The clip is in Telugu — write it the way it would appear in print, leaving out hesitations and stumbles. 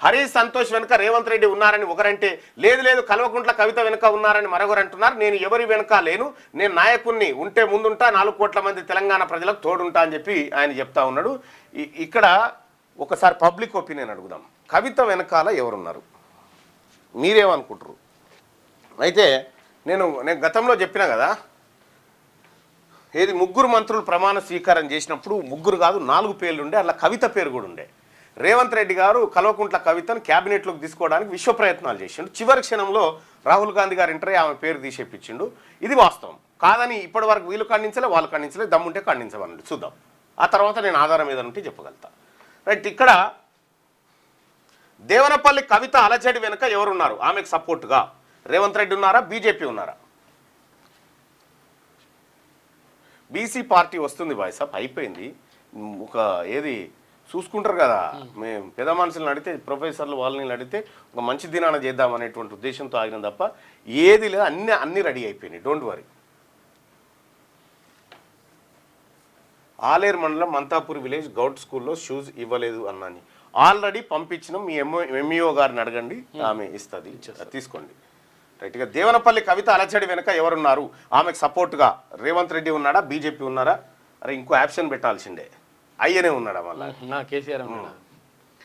హరీష్ సంతోష్ వెనుక రేవంత్ రెడ్డి ఉన్నారని ఒకరంటే, లేదు లేదు కల్వకుంట్ల కవిత వెనుక ఉన్నారని మరొకరు అంటున్నారు. నేను ఎవరి వెనుక లేను, నేను నాయకుడిని, ఉంటే ముందుంటా, 4 కోట్ల మంది తెలంగాణ ప్రజలకు తోడుంటా అని చెప్పి ఆయన చెప్తా ఉన్నాడు. ఇక్కడ ఒకసారి పబ్లిక్ ఒపీనియన్ అడుగుదాం. కవిత వెనకాల ఎవరున్నారు, మీరేమనుకుంటారు? అయితే నేను గతంలో చెప్పినా కదా, ఏది 3 మంత్రులు ప్రమాణ స్వీకారం చేసినప్పుడు 3 కాదు 4 పేర్లు ఉండే, అలా కవిత పేరు కూడా ఉండే. రేవంత్ రెడ్డి గారు కల్వకుంట్ల కవితను క్యాబినెట్లోకి తీసుకోవడానికి విశ్వ ప్రయత్నాలు చేసిండు. చివరి క్షణంలో రాహుల్ గాంధీ గారు ఎంటర్ అయ్యి ఆమె పేరు తీసేపించిండు. ఇది వాస్తవం కాదని ఇప్పటి వరకు వీళ్ళు ఖండించలే, వాళ్ళు ఖండించలే, దమ్ముంటే ఖండించమనండి, చూద్దాం. ఆ తర్వాత నేను ఆధారం ఏదైనా ఉంటే చెప్పగలుగుతా. రైట్, ఇక్కడ దేవనపల్లి కవిత అలజడి వెనుక ఎవరున్నారు? ఆమెకు సపోర్టుగా రేవంత్ రెడ్డి ఉన్నారా, బీజేపీ ఉన్నారా? బీసీ పార్టీ వస్తుంది బాయ్సాప్, అయిపోయింది. ఒక ఏది చూసుకుంటారు కదా, మేము పెద్ద మనుషులను అడిగితే, ప్రొఫెసర్లు వాళ్ళని అడిగితే ఒక మంచి దినాన చేద్దాం అనేటువంటి ఉద్దేశంతో ఆగిన తప్ప ఏది లేదు. అన్నీ రెడీ అయిపోయినాయి, డోంట్ వరీ. ఆలేరు మండలం మంతాపూర్ విలేజ్ గౌట్ స్కూల్లో షూస్ ఇవ్వలేదు అన్నాని ఆల్రెడీ పంపించినాం. మీ ఎంఈఓ గారిని అడగండి, ఆమె ఇస్తుంది, తీసుకోండి. రైట్గా దేవనపల్లి కవిత అలజడి వెనుక ఎవరున్నారు? ఆమెకు సపోర్ట్గా రేవంత్ రెడ్డి ఉన్నాడా, బీజేపీ ఉన్నారా? అరే ఇంకో ఆప్షన్ పెట్టాల్సిందే, అయ్యనే ఉన్నాడా మళ్ళీ కేసీఆర్ ఉన్నాడా?